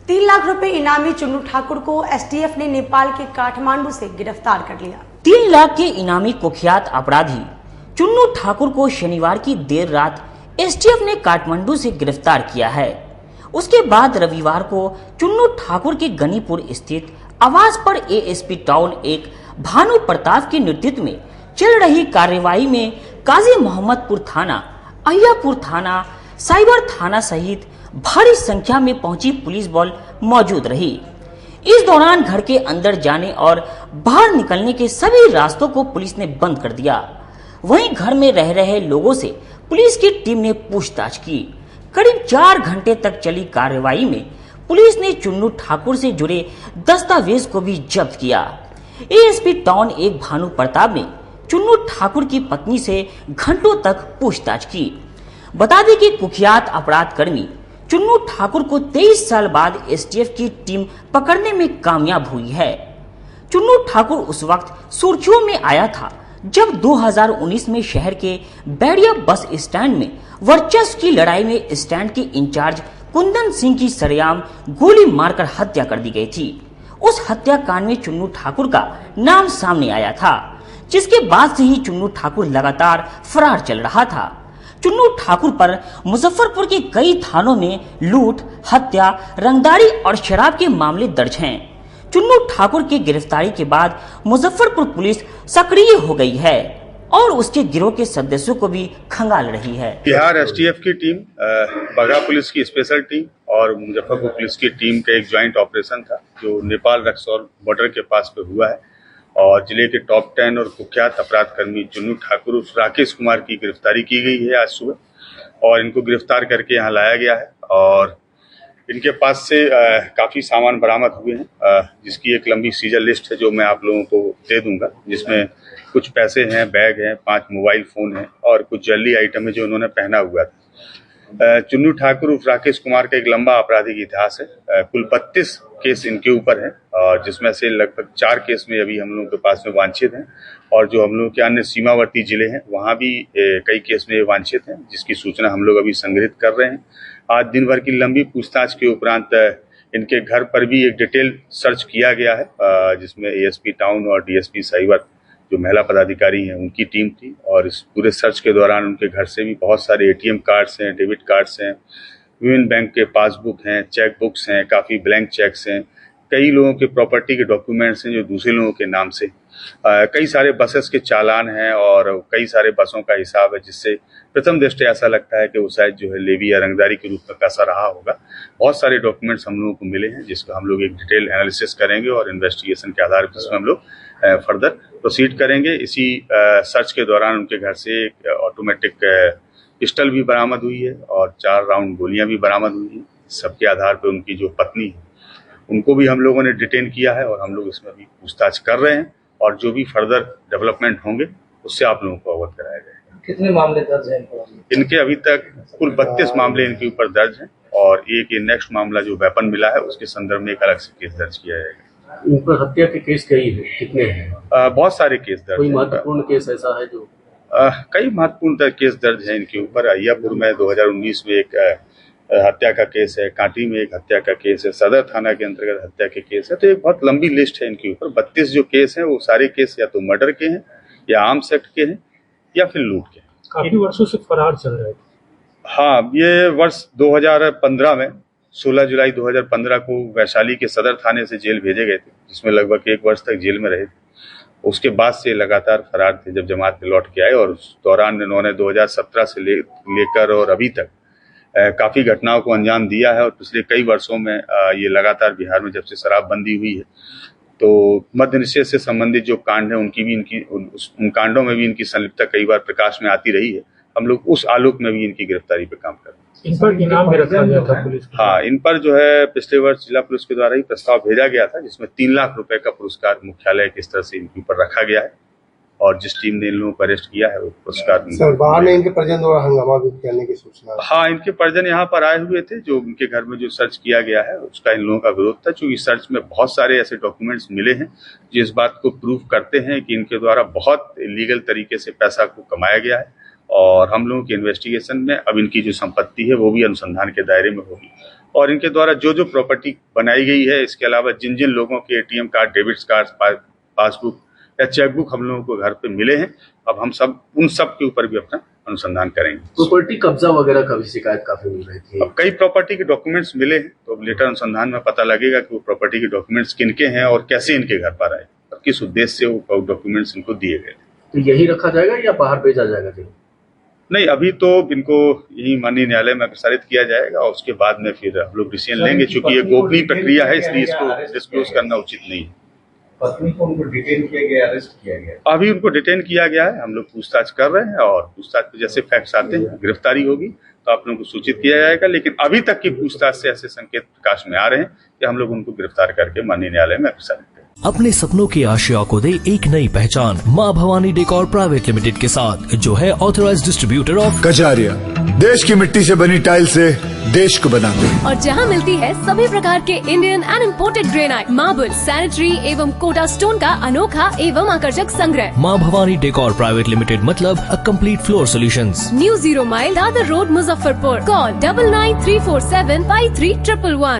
3 लाख रुपए इनामी चुन्नू ठाकुर को एसटीएफ ने नेपाल के काठमांडू से गिरफ्तार कर लिया। 3 लाख के इनामी कुख्यात अपराधी चुन्नू ठाकुर को शनिवार की देर रात एसटीएफ ने काठमांडू से गिरफ्तार किया है। उसके बाद रविवार को चुन्नू ठाकुर के गनीपुर स्थित आवास पर एएसपी टाउन एक भानु प्रताप के नेतृत्व में चल रही कार्रवाई में काजी मोहम्मदपुर थाना, अहियापुर थाना, साइबर थाना सहित भारी संख्या में पहुंची पुलिस बल मौजूद रही। इस दौरान घर के अंदर जाने और बाहर निकलने के सभी रास्तों को पुलिस ने बंद कर दिया। वहीं घर में रह रहे लोगों से पुलिस की टीम ने पूछताछ की। करीब 4 घंटे तक चली कार्रवाई में पुलिस ने चुन्नू ठाकुर से जुड़े दस्तावेज को भी जब्त किया। एएसपी टाउन एक भानु प्रताप ने चुन्नू ठाकुर की पत्नी से घंटों तक पूछताछ की। बता दें कि कुख्यात अपराध कर्मी चुन्नू ठाकुर को 23 साल बाद एसटीएफ की टीम पकड़ने में कामयाब हुई है। चुन्नू ठाकुर उस वक्त सुर्खियों में आया था जब 2019 में शहर के बैरिया बस स्टैंड में वर्चस्व की लड़ाई में स्टैंड के इंचार्ज कुंदन सिंह की सरेआम गोली मारकर हत्या कर दी गई थी। उस हत्याकांड में चुन्नू ठाकुर का नाम सामने आया था, जिसके बाद से ही चुन्नू ठाकुर लगातार फरार चल रहा था। चुन्नू ठाकुर पर मुजफ्फरपुर के कई थानों में लूट, हत्या, रंगदारी और शराब के मामले दर्ज हैं। चुन्नू ठाकुर की गिरफ्तारी के बाद मुजफ्फरपुर पुलिस सक्रिय हो गई है और उसके गिरोह के सदस्यों को भी खंगाल रही है। बिहार एसटीएफ की टीम, बगहा पुलिस की स्पेशल टीम और मुजफ्फरपुर पुलिस की टीम का एक ज्वाइंट ऑपरेशन था जो नेपाल रक्सौल बॉर्डर के पास पे हुआ है और जिले के टॉप 10 और कुख्यात अपराध कर्मी चुन्नू ठाकुर उर्फ राकेश कुमार की गिरफ्तारी की गई है आज सुबह और इनको गिरफ्तार करके यहाँ लाया गया है और इनके पास से काफी सामान बरामद हुए हैं, जिसकी एक लंबी सीजर लिस्ट है जो मैं आप लोगों को दे दूंगा, जिसमें कुछ पैसे हैं, बैग हैं, 5 मोबाइल फोन हैं और कुछ ज्वेलरी आइटम है जो उन्होंने पहना हुआ था। चुन्नू ठाकुर उर्फ राकेश कुमार का एक लंबा आपराधिक इतिहास है। कुल 32 केस इनके ऊपर है और जिसमें से लगभग 4 केस में अभी हम लोगों के पास में वांछित हैं और जो हम लोगों के अन्य सीमावर्ती जिले हैं वहां भी कई केस में वांछित हैं, जिसकी सूचना हम लोग अभी संग्रहित कर रहे हैं। आज दिन भर की लंबी पूछताछ के उपरांत इनके घर पर भी एक डिटेल सर्च किया गया है, जिसमें एएसपी टाउन और डीएसपी साइबर जो महिला पदाधिकारी हैं उनकी टीम थी और इस पूरे सर्च के दौरान उनके घर से भी बहुत सारे एटीएम कार्ड्स हैं, डेबिट कार्ड्स हैं, यूनियन बैंक के पासबुक हैं, चेक बुक्स हैं, काफ़ी ब्लैंक चेक्स हैं, कई लोगों के प्रॉपर्टी के डॉक्यूमेंट्स हैं जो दूसरे लोगों के नाम से, कई सारे बसेस के चालान हैं और कई सारे बसों का हिसाब है, जिससे प्रथम दृष्टया ऐसा लगता है कि वो शायद जो है लेवी या रंगदारी के रूप में पैसा रहा होगा। बहुत सारे डॉक्यूमेंट्स हम लोगों को मिले हैं जिसका हम लोग एक डिटेल एनालिसिस करेंगे और इन्वेस्टिगेशन के आधार पर इसमें हम लोग फर्दर प्रोसीड करेंगे। इसी सर्च के दौरान उनके घर से एक ऑटोमेटिक पिस्टल भी बरामद हुई है और 4 राउंड गोलियां भी बरामद हुई हैं। सबके आधार पर उनकी जो पत्नी है उनको भी हम लोगों ने डिटेन किया है और हम लोग इसमें भी पूछताछ कर रहे हैं और जो भी फर्दर डेवलपमेंट होंगे उससे आप लोगों को अवगत कराया जाएगा। कितने मामले दर्ज हैं इनके? अभी तक कुल 32 मामले इनके ऊपर दर्ज हैं और एक ये नेक्स्ट मामला जो वेपन मिला है उसके संदर्भ में एक अलग से केस दर्ज किया जाएगा। इन पर हत्या के केस कई है, कितने हैं? बहुत सारे केस दर्ज हैं। कोई महत्वपूर्ण केस ऐसा है जो? कई महत्वपूर्ण केस दर्ज हैं इनके ऊपर। अहियापुर में 2019 में एक हत्या का केस है, कांटी में एक हत्या का केस है, सदर थाना के अंतर्गत हत्या के केस है। तो एक बहुत लंबी लिस्ट है इनके ऊपर। 32 जो केस हैं वो सारे केस या तो मर्डर के हैं या आर्म्स एक्ट के हैं या फिर लूट के हैं। काफी वर्षों से फरार चल रहे थे। हाँ, ये वर्ष 2015 में 16 जुलाई 2015 को वैशाली के सदर थाने से जेल भेजे गए थे, जिसमें लगभग 1 वर्ष तक जेल में रहे थे। उसके बाद से लगातार फरार थे जब जमात में लौट के आए और उस दौरान इन्होंने 2017 से लेकर और अभी तक काफी घटनाओं को अंजाम दिया है और पिछले कई वर्षों में ये लगातार बिहार में जब से शराबबंदी हुई है तो मद्य निषेध से संबंधित जो कांड है उनकी भी उन कांडों में भी इनकी संलिप्तता कई बार प्रकाश में आती रही है। हम लोग उस आलोक में भी इनकी गिरफ्तारी पे काम कर रहे हैं। इन पर इनाम भी रखा गया था पुलिस? हाँ, इन पर जो है पिछले वर्ष जिला पुलिस के द्वारा ही प्रस्ताव भेजा गया था जिसमें 3 लाख रुपए का पुरस्कार मुख्यालय के स्तर से इनके ऊपर रखा गया है और जिस टीम ने इन लोगों को अरेस्ट किया है वो पुरस्कार सर बाहर ने इनके परिजन द्वारा हंगामा भी करने की सूचना? हाँ, इनके परिजन यहाँ पर आए हुए थे। जो उनके घर में जो सर्च किया गया है उसका इन लोगों का विरोध था, क्योंकि सर्च में बहुत सारे ऐसे डॉक्यूमेंट्स मिले हैं जो इस बात को प्रूव करते हैं कि इनके द्वारा बहुत इलीगल तरीके से पैसा को कमाया गया है और हम लोगों की इन्वेस्टिगेशन में अब इनकी जो संपत्ति है वो भी अनुसंधान के दायरे में होगी और इनके द्वारा जो जो प्रॉपर्टी बनाई गई है, इसके अलावा जिन जिन लोगों के ATM card, debit card, passbook या चेकबुक हम लोगों को घर पे मिले हैं, अब हम सब उन सब के ऊपर भी अपना अनुसंधान करेंगे। प्रॉपर्टी कब्जा वगैरह का भी शिकायत काफी मिल रही थी। अब कई प्रॉपर्टी के डॉक्यूमेंट्स मिले हैं, तो अब लेटर अनुसंधान में पता लगेगा कि वो प्रॉपर्टी के डॉक्यूमेंट्स किनके हैं और कैसे इनके घर पर आए और किस उद्देश्य से वो डॉक्यूमेंट्स इनको दिए गए। तो यही रखा जाएगा या बाहर भेजा जाएगा जी? नहीं, अभी तो इनको यही माननीय न्यायालय में प्रसारित किया जाएगा और उसके बाद में फिर हम लोग डिसीजन लेंगे। चूंकि ये गोपनीय प्रक्रिया है, इसलिए इसको डिस्क्लोज करना उचित नहीं है। पत्नी को उनको डिटेन किया गया, अरेस्ट किया गया? अभी उनको डिटेन किया गया है, हम लोग पूछताछ कर रहे हैं और पूछताछ पे जैसे फैक्ट्स आते हैं, गिरफ्तारी होगी तो आप लोगों को सूचित किया जाएगा। लेकिन अभी तक की पूछताछ से ऐसे संकेत प्रकाश में आ रहे हैं कि हम लोग उनको गिरफ्तार करके माननीय न्यायालय में प्रसारित करें। अपने सपनों की आशिया को दे एक नई पहचान माँ भवानी डेकोर प्राइवेट लिमिटेड के साथ, जो है ऑथराइज्ड डिस्ट्रीब्यूटर ऑफ कजारिया। देश की मिट्टी से बनी टाइल से देश को बनाते हैं। और जहां मिलती है सभी प्रकार के Indian and imported granite, marble, sanitary एवं कोटा स्टोन का अनोखा एवं आकर्षक संग्रह। माँ भवानी डेकोर प्राइवेट लिमिटेड मतलब a complete floor solutions. New 0 mile Dadar road, Muzaffarpur. Call 9934753111।